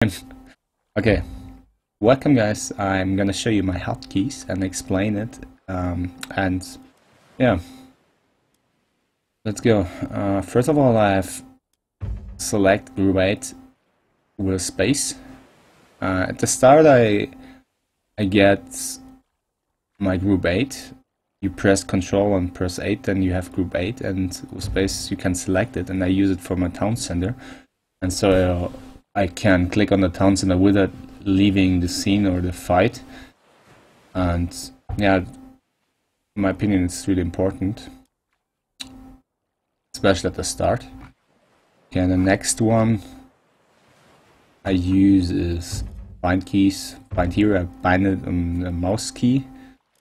Okay, welcome guys. I'm gonna show you my hotkeys and explain it. And yeah, let's go. First of all, I have select group 8 with space. At the start, I get my group 8. You press Control and press 8, then you have group 8, and with space you can select it. And I use it for my town center, and so I can click on the town center without leaving the scene or the fight. And yeah, in my opinion, it's really important, especially at the start. Okay, and the next one I use is bind keys. Bind here, I bind it on the mouse key.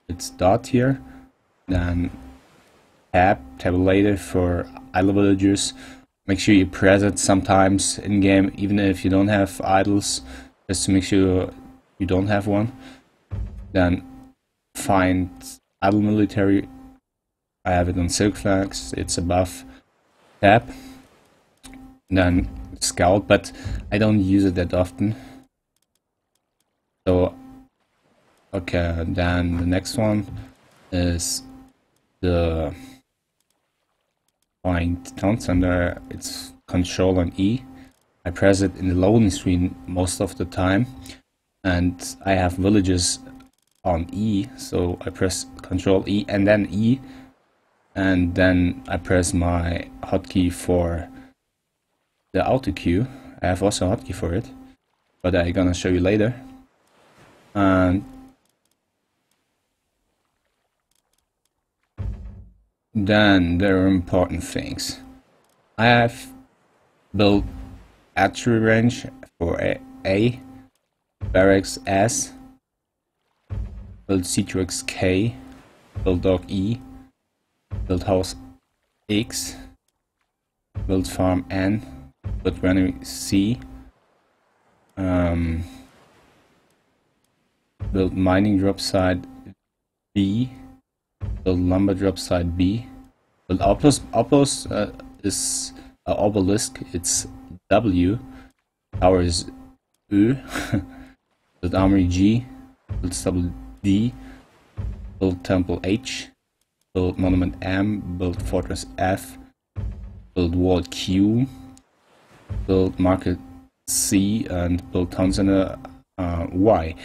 It's dot here. Then tabulator for idle villagers. Make sure you press it sometimes in game, even if you don't have idols, just to make sure you don't have one. Then find idle military. I have it on silk flags. It's above tab. Then scout, but I don't use it that often. So okay, then the next one is the find town center. It's Control and E. I press it in the loading screen most of the time, and I have villages on E, so I press Control E and then E, and then I press my hotkey for the auto queue. I have also a hotkey for it, but I'm gonna show you later. And then there are important things. I have built archery range for A, barracks S, build Citrix K, build dog E, build house X, build farm N, build granary C, build mining drop site B, build lumber drop site B, build outpost is obelisk, it's W, tower is U, build armory G, build stable D, build temple H, build monument M, build fortress F, build wall Q, build market C, and build town center Y.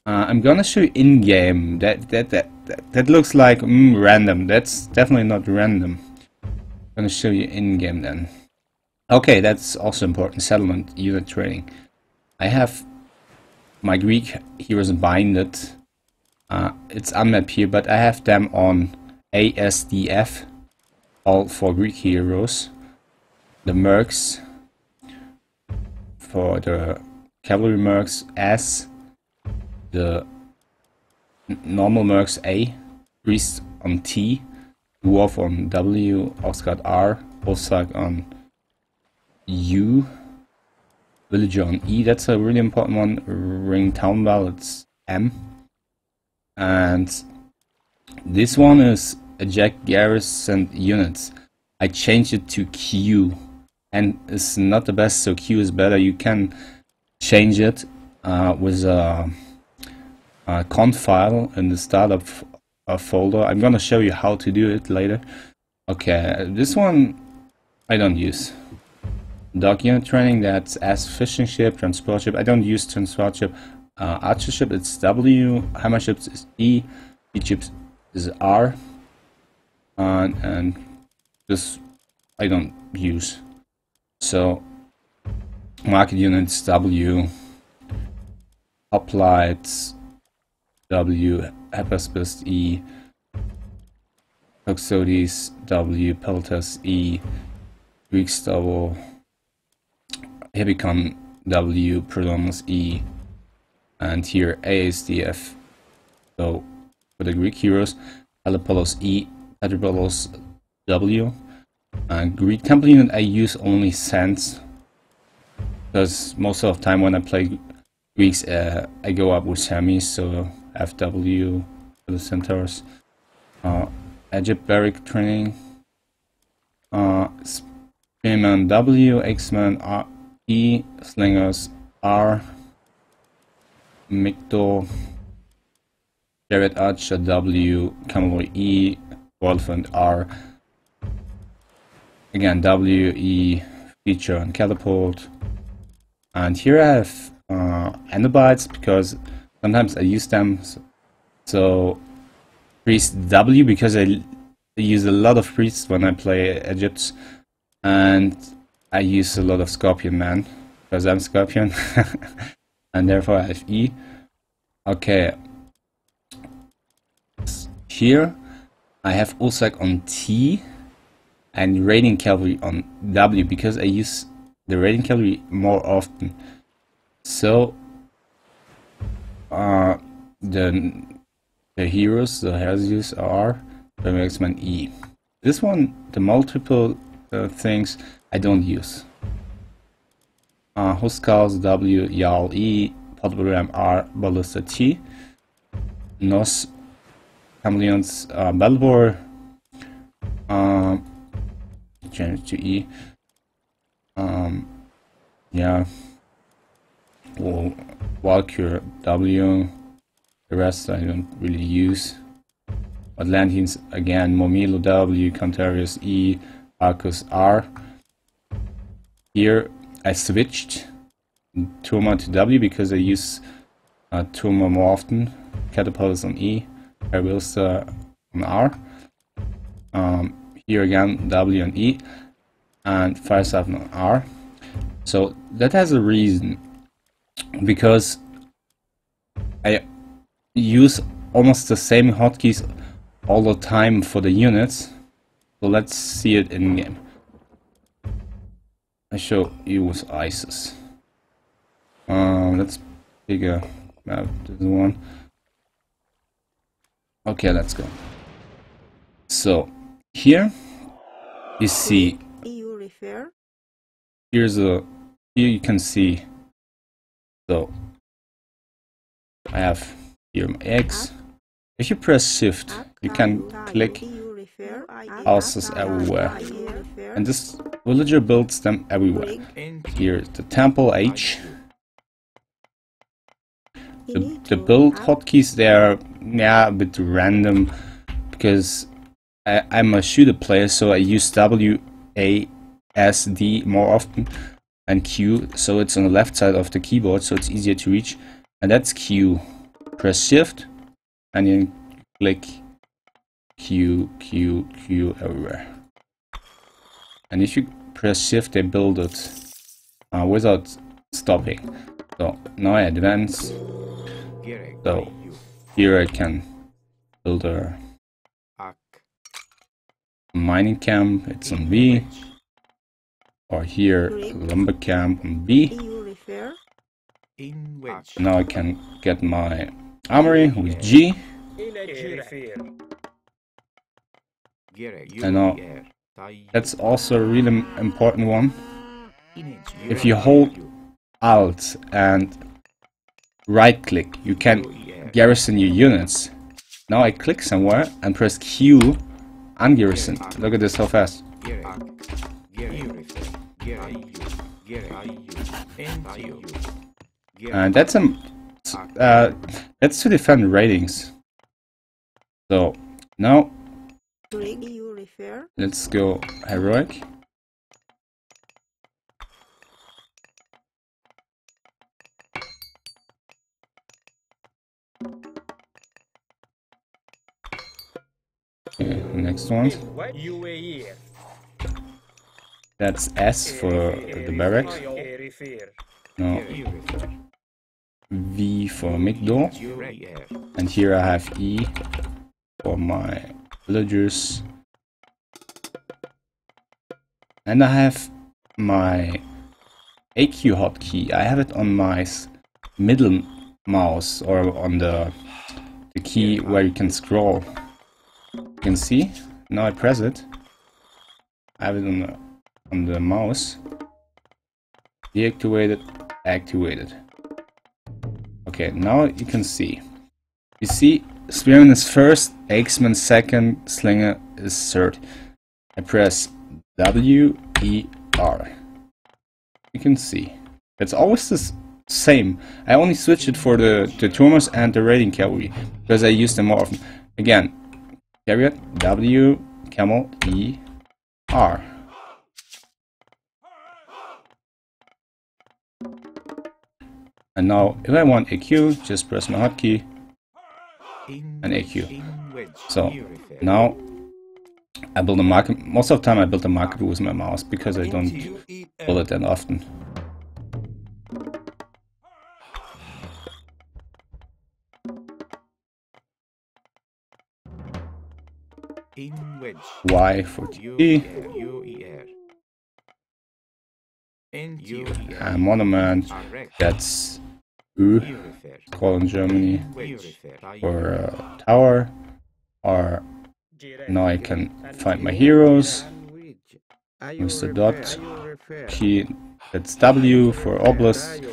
I'm gonna show you in game. That looks like random. That's definitely not random. I'm gonna show you in game then. Okay, that's also important. Settlement unit training. I have my Greek heroes binded. It's unmapped here, but I have them on ASDF, all for Greek heroes. The mercs for the cavalry mercs S, the normal mercs A, priest on T, dwarf on W, Oxguard R, Wolfsark on U, villager on E. That's a really important one. Ring town bell, it's M. And this one is a Jack Garrison units. I changed it to Q, and it's not the best, so Q is better. You can change it with a conf file in the startup folder. I'm gonna show you how to do it later. Okay, this one I don't use. Dog unit training, that's as fishing ship, transport ship. I don't use transport ship. Archer ship, it's W. Hammer ships is E. Beach ships is R. And this I don't use. So market units W. Hoplites W. Hyperspist E. Toxotes W. Peltas E. Greek Stubble. Hibicon W. Prodomus E. And here ASDF. So for the Greek heroes, Allopolos E, Patrobulus W. Greek temple unit I use only cents, because most of the time when I play Greeks I go up with semis, so FW for the centaurs. Egypt barrack training, Spearman W, X-Men E, Slingers R, Mikdo, Jared Archer W, Camelot E, Wolfand R, again W, E, Feature and Catapult. And here I have Enderbites because sometimes I use them. So Priest W because I use a lot of priests when I play Egypt, and I use a lot of Scorpion Man because I'm Scorpion, and therefore I have E. Okay, here I have Ulsak on T and Raiding Cavalry on W because I use the Raiding Cavalry more often. So the heroes, the Heresius are the X-Men E. This one, the multiple things I don't use. Huskarls W, Jarl E, Podgram R, Ballista T, Nos, Chameleons, Belbor, change to E. Yeah. Well, Valkyr W. The rest I don't really use. Atlanteans again, Momilo W, Cantarius E, Arcus R. Here I switched Turma to W because I use Turma more often. Catapults on E, Arbilsta on R. Here again W and E, and Firestaff on R. So that has a reason, because I use almost the same hotkeys all the time for the units. So let's see it in game. I show you with ISIS. Let's pick a map. This one. Okay, let's go. So here you see. Here you can see. So I have here my X. If you press Shift, you can click houses everywhere, and this villager builds them everywhere. Here the temple H. The build hotkeys, they are a bit random because I'm a shooter player, so I use W, A, S, D more often, and Q, so it's on the left side of the keyboard, so it's easier to reach. And that's Q. Press Shift, and you click Q, Q, Q everywhere. And if you press Shift, they build it without stopping. So now I advance. So here I can build a mining camp, it's on B. Or here, lumber camp on B. Now I can get my armory with G. And now that's also a really important one. If you hold Alt and right click, you can garrison your units. Now I click somewhere and press Q, ungarrison. Look at this, how fast. And that's to defend ratings. So now let's go heroic. Okay, next one. That's S for the barrack. No. V for Mikdo. And here I have E for my villagers. And I have my AQ hotkey. I have it on my middle mouse, or on the key where you can scroll. You can see. Now I press it. I have it on the mouse. Deactivated, activated. Okay, now you can see. You see, Spearman is first, X-Men second, Slinger is third. I press W, E, R. You can see. It's always the same. I only switched it for the Turmers and the Raiding Cavalry because I use them more often. Again, Chariot, W, Camel, E, R. And now, if I want AQ, just press my hotkey and AQ. So now I build a market. Most of the time, I build a market with my mouse because I don't build it that often. Y for T. Monument. That's U. Called in Germany for tower. Or now I can find my heroes. Use the dot key. That's W for obelisk.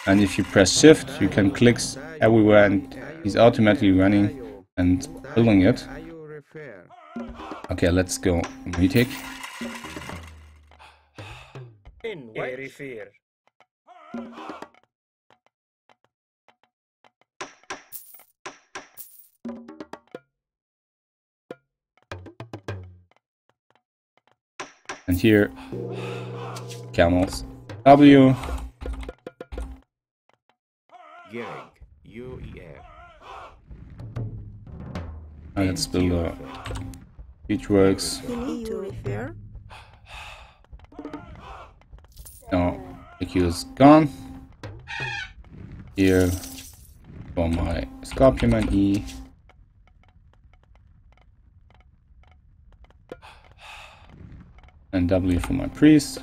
And if you press shift, you can click everywhere and he's automatically running and building it. Okay, let's go Mythic. And here, camels, W. And let's build a beachworks. No, AQ is gone. Here for my Scorpion and E. And W for my priest.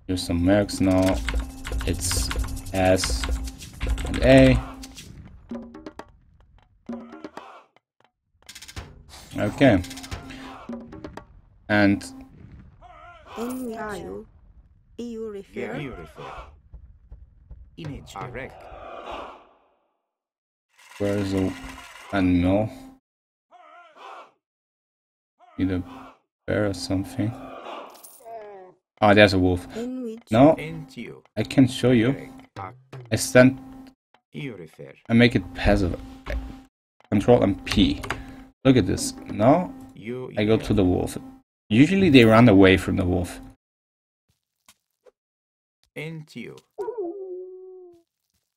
Here's some mercs now. It's S and A. Okay. And where is the animal? Either bear or something. Oh, there's a wolf. Now I can show you. I stand. I make it passive. Control and P. Look at this. Now I go to the wolf. Usually they run away from the wolf.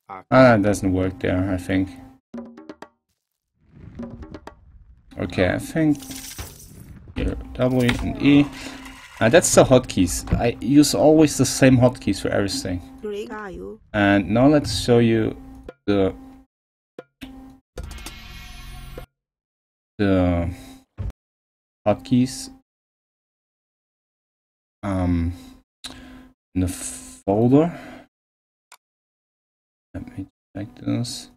Ah, that doesn't work there, I think. Okay, I think here W and E. That's the hotkeys. I use always the same hotkeys for everything. And now let's show you the hotkeys in the folder. Let me check this.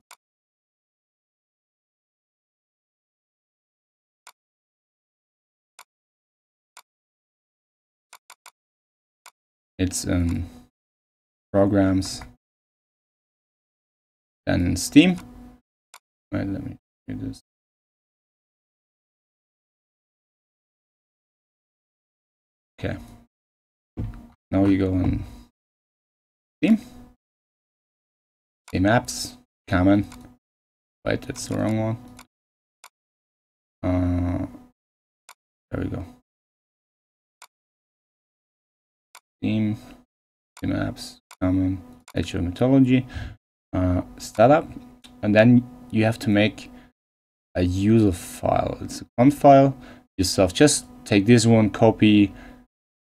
It's in programs, then in Steam. Wait, let me do this. Okay. Now you go on Steam. Steam apps, common. Wait, that's the wrong one. There we go. Steam apps, common, Mythology, startup, and then you have to make a user file. It's a conf file yourself. Just take this one, copy,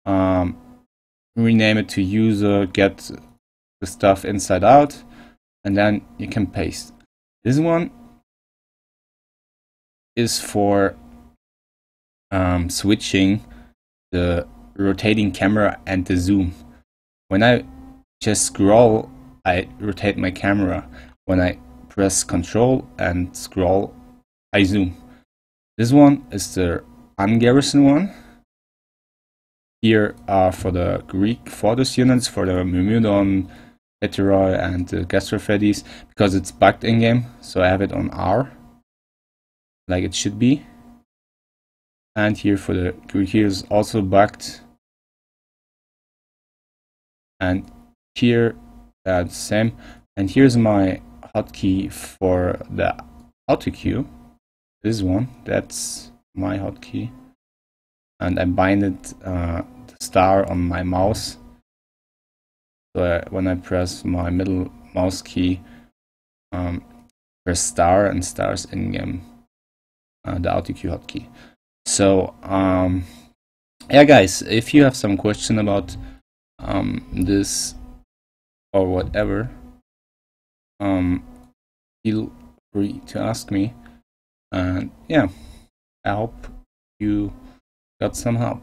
rename it to user, get the stuff inside out, and then you can paste. This one is for switching the rotating camera and the zoom. When I just scroll, I rotate my camera. When I press Control and scroll, I zoom. This one is the ungarrison one. Here are for the Greek Fortress units, for the Myrmidon, Heteroi, and the Gastrophedes, because it's bugged in game, so I have it on R, like it should be. And here for the Greek heroes, also bugged. And here That's the same. And here's my hotkey for the auto cue. This one, that's my hotkey. And I bind it the star on my mouse. So when I press my middle mouse key, press star, and stars in-game the auto cue hotkey. So yeah, guys, if you have some question about this or whatever, feel free to ask me. And yeah, I hope you got some help.